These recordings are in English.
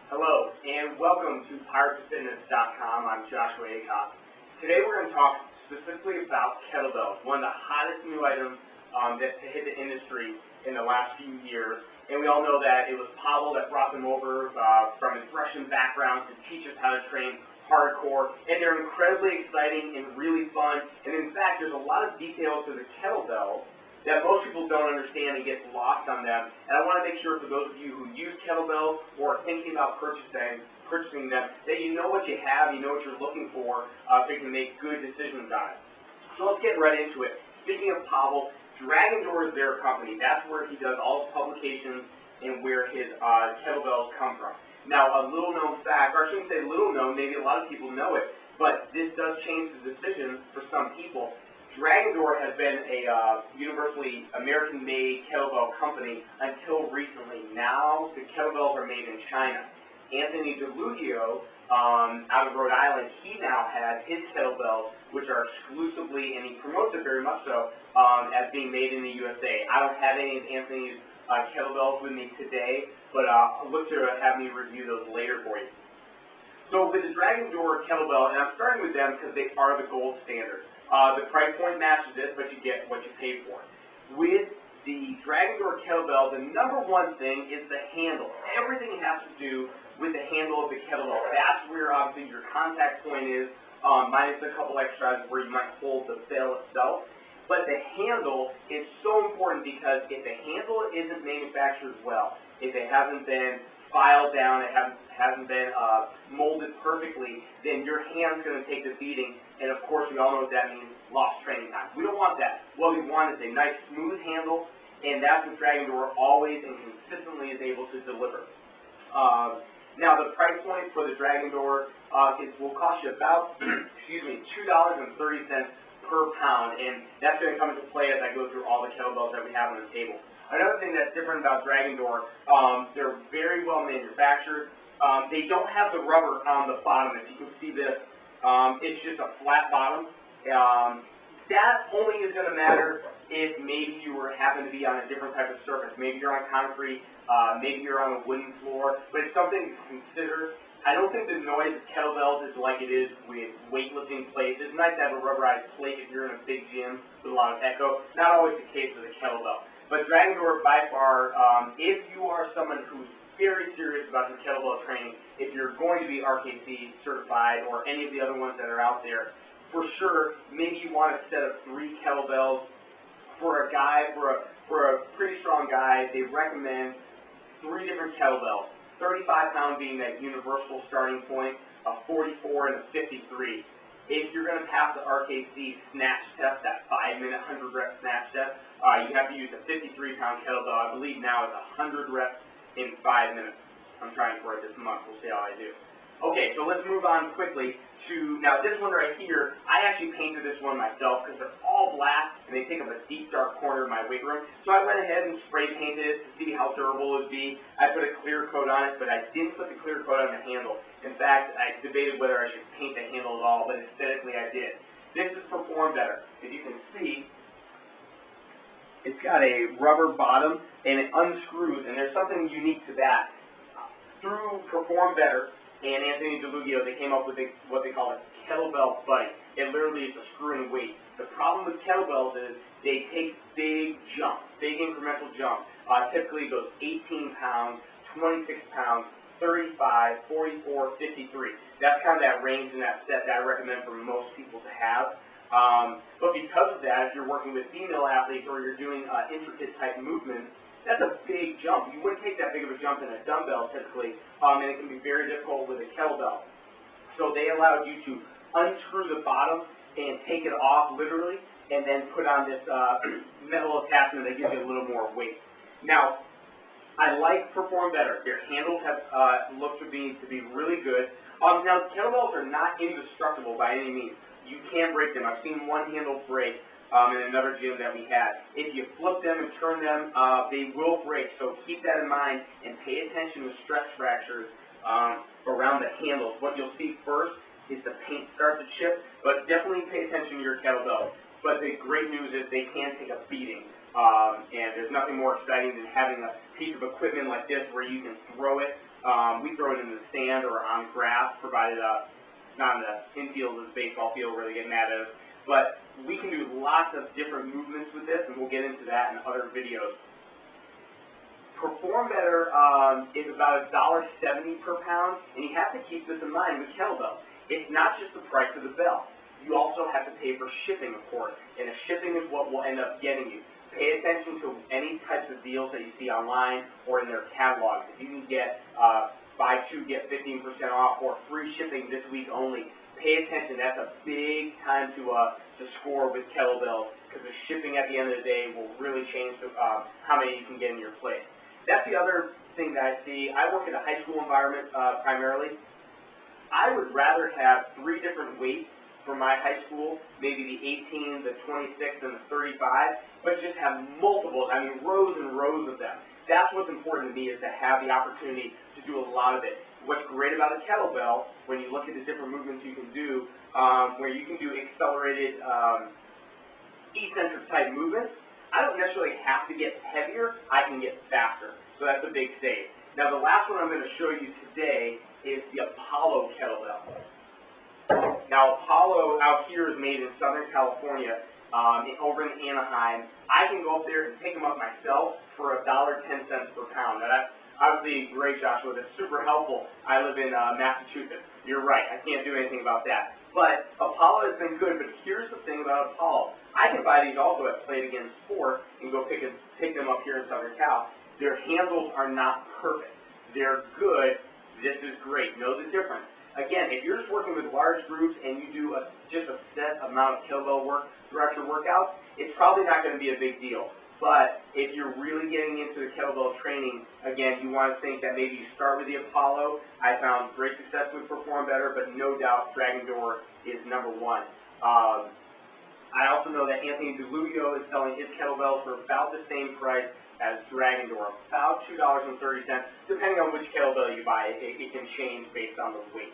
Hello, and welcome to PirateSfitness.com. I'm Joshua Aycock. Today we're going to talk specifically about kettlebells, one of the hottest new items that hit the industry in the last few years. And we all know that it was Pavel that brought them over from his Russian background to teach us how to train hardcore. And they're incredibly exciting and really fun. And in fact, there's a lot of details to the kettlebell that most people don't understand and get lost on them. And I want to make sure for those of you who use kettlebells or are thinking about purchasing them, that you know what you have, you know what you're looking for, so you can make good decisions on it. So let's get right into it. Speaking of Pavel, Dragon Door is their company. That's where he does all his publications and where his kettlebells come from. Now, a little known fact, or I shouldn't say little known, maybe a lot of people know it, but this does change the decision for some people. Dragon Door has been a universally American-made kettlebell company until recently. Now the kettlebells are made in China. Anthony DeLudio out of Rhode Island, he now has his kettlebells, which are exclusively, and he promotes it very much so, as being made in the USA. I don't have any of Anthony's kettlebells with me today, but I'll look to have me review those later for you. So with the Dragon Door kettlebell, and I'm starting with them because they are the gold standard. The price point matches it, but you get what you pay for. With the Dragon Door kettlebell, the number one thing is the handle. Everything has to do with the handle of the kettlebell. That's where obviously your contact point is, minus a couple extras where you might hold the bell itself. But the handle is so important because if the handle isn't manufactured well, if it hasn't been filed down, it hasn't been molded perfectly, then your hand's going to take the beating, and of course we all know what that means, lost training time. We don't want that. What we want is a nice smooth handle, and that's what Dragon Door always and consistently is able to deliver. Now the price point for the Dragon Door will cost you about $2.30 per pound, and that's going to come into play as I go through all the kettlebells that we have on the table. Another thing that's different about Dragon Door, they're very well manufactured. They don't have the rubber on the bottom. If you can see this, it's just a flat bottom. That only is going to matter if maybe you happen to be on a different type of surface. Maybe you're on concrete, maybe you're on a wooden floor, but it's something to consider. I don't think the noise of kettlebells is like it is with weightlifting plates. It's nice to have a rubberized plate if you're in a big gym with a lot of echo. Not always the case with a kettlebell. But Dragon Door, by far, if you are someone who's very serious about your kettlebell training, if you're going to be RKC certified or any of the other ones that are out there, for sure, maybe you want a set of 3 kettlebells. For a guy, for a pretty strong guy, they recommend 3 different kettlebells. 35-pound being that universal starting point, a 44 and a 53. If you're going to pass the RKC snatch test, that 5-minute 100-rep snatch test, you have to use a 53-pound kettlebell. I believe now it's 100 reps in 5 minutes. I'm trying for it this month. We'll see how I do. Okay, so let's move on quickly to, now this one right here, I actually painted this one myself because they're all black and they take up a deep dark corner of my weight room. So I went ahead and spray painted it to see how durable it would be. I put a clear coat on it, but I didn't put the clear coat on the handle. In fact, I debated whether I should paint the handle at all, but aesthetically I did. This is Perform Better. As you can see, it's got a rubber bottom and it unscrews, and there's something unique to that. Through Perform Better and Anthony DeLudio, they came up with what they call a kettlebell buddy. It literally is a screw and weight. The problem with kettlebells is they take big jumps, big incremental jumps. Typically those 18 pounds, 26 pounds, 35, 44, 53. That's kind of that range and that set that I recommend for most people to have. But because of that, if you're working with female athletes or you're doing intricate type movements, that's a big jump. You wouldn't take that big of a jump in a dumbbell typically, and it can be very difficult with a kettlebell. So they allowed you to unscrew the bottom and take it off literally, and then put on this metal attachment that gives you a little more weight. Now, I like Perform Better. Their handles have looked to be really good. Now, kettlebells are not indestructible by any means. You can't break them. I've seen one handle break in another gym that we had. If you flip them and turn them, they will break. So keep that in mind and pay attention to stress fractures around the handles. What you'll see first is the paint start to chip, but definitely pay attention to your kettlebell. but the great news is they can take a beating. And there's nothing more exciting than having a piece of equipment like this where you can throw it. We throw it in the sand or on grass, provided it's not in the infield of the baseball field where they get mad at us. But we can do lots of different movements with this, and we'll get into that in other videos. Perform Better is about $1.70 per pound, and you have to keep this in mind with kettlebells. It's not just the price of the bell. You also have to pay for shipping, of course, and the shipping is what will end up getting you. Pay attention to any types of deals that you see online or in their catalogs. If you can get buy two, get 15% off or free shipping this week only, pay attention. That's a big time to score with kettlebells, because the shipping at the end of the day will really change how many you can get in your plate. That's the other thing that I see. I work in a high school environment primarily. I would rather have 3 different weights for my high school, maybe the 18, the 26, and the 35, but just have multiples, I mean rows and rows of them. That's what's important to me, is to have the opportunity to do a lot of it. What's great about a kettlebell, when you look at the different movements you can do, where you can do accelerated eccentric type movements, I don't necessarily have to get heavier, I can get faster. So that's a big save. Now the last one I'm going to show you today is the Apollo kettlebell. Now Apollo out here is made in Southern California, over in Anaheim. I can go up there and pick them up myself for $1.10 per pound. Now that's obviously great, Joshua. That's super helpful. I live in Massachusetts. You're right. I can't do anything about that. But Apollo has been good. But here's the thing about Apollo. I can buy these also at Play It Again Sport and go pick them up here in Southern Cal. Their handles are not perfect. They're good. This is great. Know the difference. Again, if you're just working with large groups and you do just a set amount of kettlebell work throughout your workouts, it's probably not going to be a big deal. But if you're really getting into the kettlebell training, again, you want to think that maybe you start with the Apollo. I found great success with Perform Better, but no doubt Dragon Door is number 1. I also know that Anthony DeLuglio is selling his kettlebells for about the same price as Dragon Door, about $2.30. Depending on which kettlebell you buy, it can change based on the weight.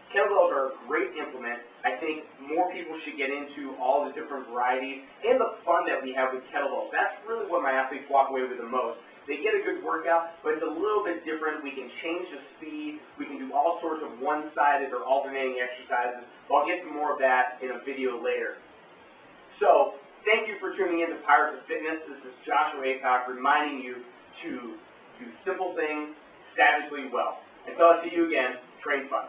Kettlebells are a great implement. I think more people should get into all the different varieties and the fun that we have with kettlebells. That's really what my athletes walk away with the most. They get a good workout, but it's a little bit different. We can change the speed. We can do all sorts of one-sided or alternating exercises. I'll get to more of that in a video later. So, thank you for tuning in to Pirates of Fitness. This is Joshua Aycock reminding you to do simple things savagely well. Until I see you again, train fun.